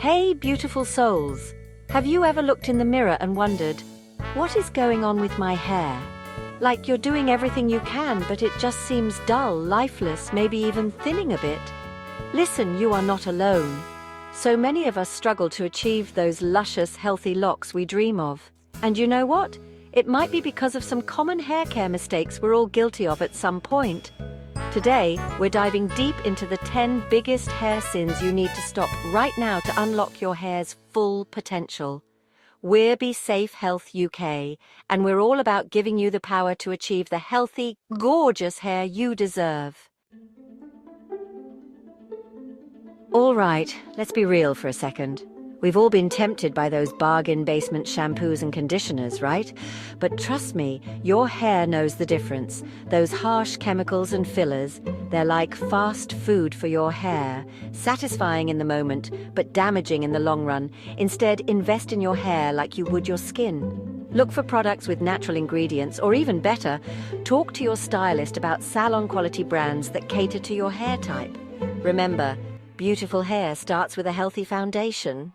Hey, beautiful souls! Have you ever looked in the mirror and wondered, what is going on with my hair? Like you're doing everything you can, but it just seems dull, lifeless, maybe even thinning a bit. Listen, you are not alone. So many of us struggle to achieve those luscious, healthy locks we dream of. And you know what? It might be because of some common hair care mistakes we're all guilty of at some point. Today, we're diving deep into the 10 biggest hair sins you need to stop right now to unlock your hair's full potential. We're Be Safe Health UK, and we're all about giving you the power to achieve the healthy, gorgeous hair you deserve. All right, let's be real for a second. We've all been tempted by those bargain basement shampoos and conditioners, right? But trust me, your hair knows the difference. Those harsh chemicals and fillers, they're like fast food for your hair, satisfying in the moment, but damaging in the long run. Instead, invest in your hair like you would your skin. Look for products with natural ingredients, or even better, talk to your stylist about salon-quality brands that cater to your hair type. Remember, beautiful hair starts with a healthy foundation.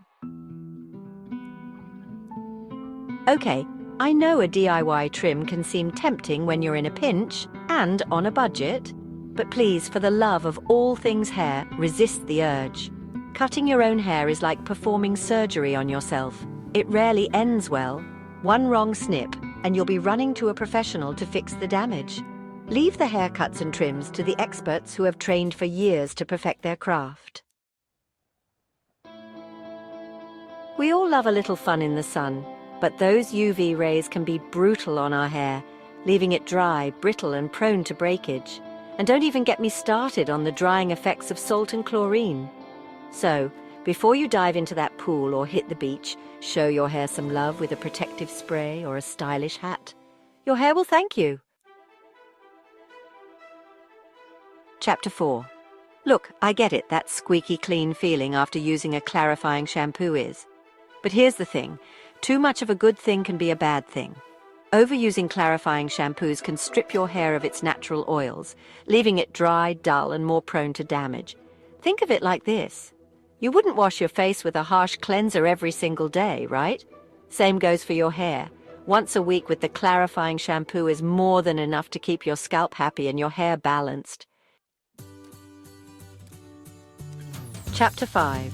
Okay, I know a DIY trim can seem tempting when you're in a pinch and on a budget, but please, for the love of all things hair, resist the urge. Cutting your own hair is like performing surgery on yourself. It rarely ends well. One wrong snip, and you'll be running to a professional to fix the damage. Leave the haircuts and trims to the experts who have trained for years to perfect their craft. We all love a little fun in the sun. But those UV rays can be brutal on our hair, leaving it dry, brittle and prone to breakage. And don't even get me started on the drying effects of salt and chlorine. So, before you dive into that pool or hit the beach, show your hair some love with a protective spray or a stylish hat. Your hair will thank you. Chapter 4. Look, I get it, that squeaky clean feeling after using a clarifying shampoo is. But here's the thing. Too much of a good thing can be a bad thing. Overusing clarifying shampoos can strip your hair of its natural oils, leaving it dry, dull, and more prone to damage. Think of it like this. You wouldn't wash your face with a harsh cleanser every single day, right? Same goes for your hair. Once a week with the clarifying shampoo is more than enough to keep your scalp happy and your hair balanced. Chapter 5.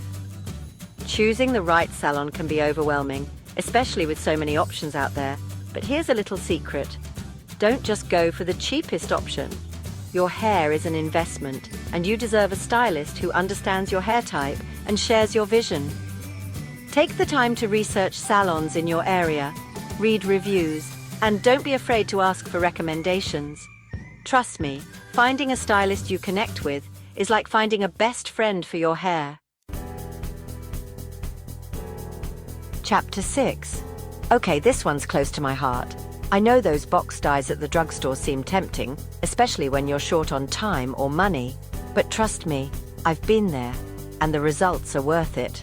Choosing the right salon can be overwhelming, especially with so many options out there. But here's a little secret. Don't just go for the cheapest option. Your hair is an investment, and you deserve a stylist who understands your hair type and shares your vision. Take the time to research salons in your area, read reviews, and don't be afraid to ask for recommendations. Trust me, finding a stylist you connect with is like finding a best friend for your hair. Chapter 6. Okay, this one's close to my heart. I know those box dyes at the drugstore seem tempting, especially when you're short on time or money. But trust me, I've been there, and the results are worth it.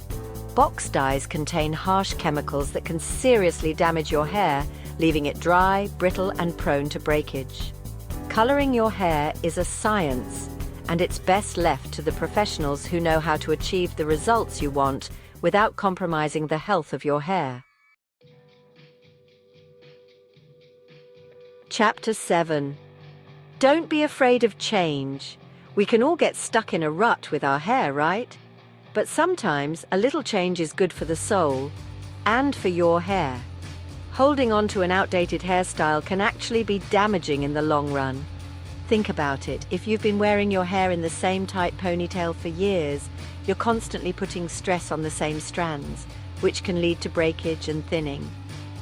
Box dyes contain harsh chemicals that can seriously damage your hair, leaving it dry, brittle, and prone to breakage. Coloring your hair is a science, and it's best left to the professionals who know how to achieve the results you want without compromising the health of your hair. Chapter 7. Don't be afraid of change. We can all get stuck in a rut with our hair, right? But sometimes a little change is good for the soul and for your hair. Holding on to an outdated hairstyle can actually be damaging in the long run. Think about it. If you've been wearing your hair in the same tight ponytail for years, you're constantly putting stress on the same strands, which can lead to breakage and thinning.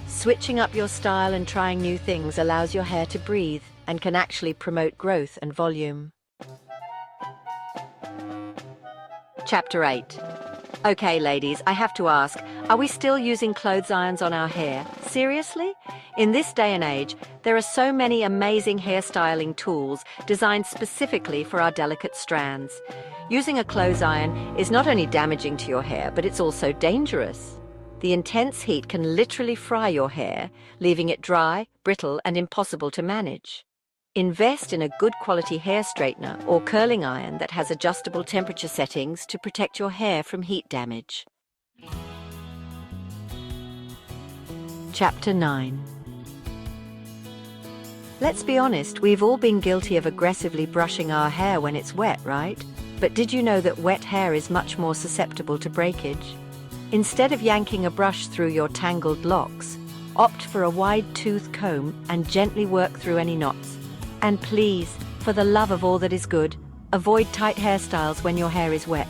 Switching up your style and trying new things allows your hair to breathe and can actually promote growth and volume. Chapter 8. Okay, ladies, I have to ask, are we still using clothes irons on our hair? Seriously? In this day and age, there are so many amazing hairstyling tools designed specifically for our delicate strands. Using a clothes iron is not only damaging to your hair, but it's also dangerous. The intense heat can literally fry your hair, leaving it dry, brittle, and impossible to manage. Invest in a good quality hair straightener or curling iron that has adjustable temperature settings to protect your hair from heat damage. Chapter 9. Let's be honest, we've all been guilty of aggressively brushing our hair when it's wet, right? But did you know that wet hair is much more susceptible to breakage? Instead of yanking a brush through your tangled locks, opt for a wide-toothed comb and gently work through any knots. And please, for the love of all that is good, avoid tight hairstyles when your hair is wet.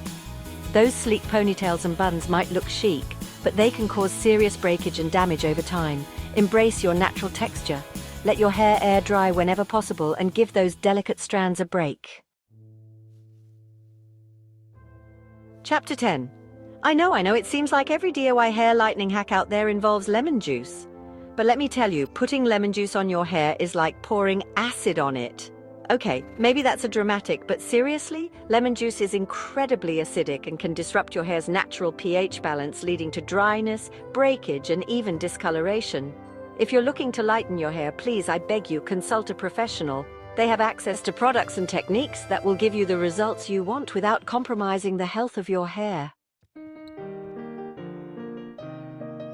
Those sleek ponytails and buns might look chic, but they can cause serious breakage and damage over time. Embrace your natural texture. Let your hair air dry whenever possible and give those delicate strands a break. Chapter 10. I know, it seems like every DIY hair lightening hack out there involves lemon juice. But let me tell you, putting lemon juice on your hair is like pouring acid on it. Okay, maybe that's a dramatic, but seriously, lemon juice is incredibly acidic and can disrupt your hair's natural pH balance, leading to dryness, breakage, and even discoloration. If you're looking to lighten your hair, please, I beg you, consult a professional. They have access to products and techniques that will give you the results you want without compromising the health of your hair.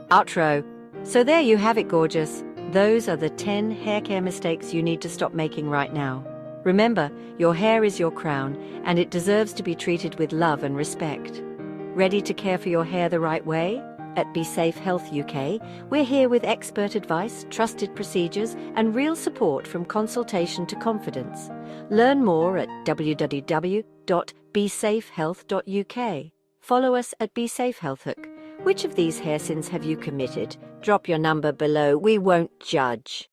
Outro. So there you have it, gorgeous. Those are the 10 hair care mistakes you need to stop making right now. Remember, your hair is your crown, and it deserves to be treated with love and respect. Ready to care for your hair the right way? At Be Safe Health UK, we're here with expert advice, trusted procedures, and real support from consultation to confidence. Learn more at www.besafehealth.uk. Follow us at Be Safe Health UK. Which of these hair sins have you committed? Drop your number below. We won't judge.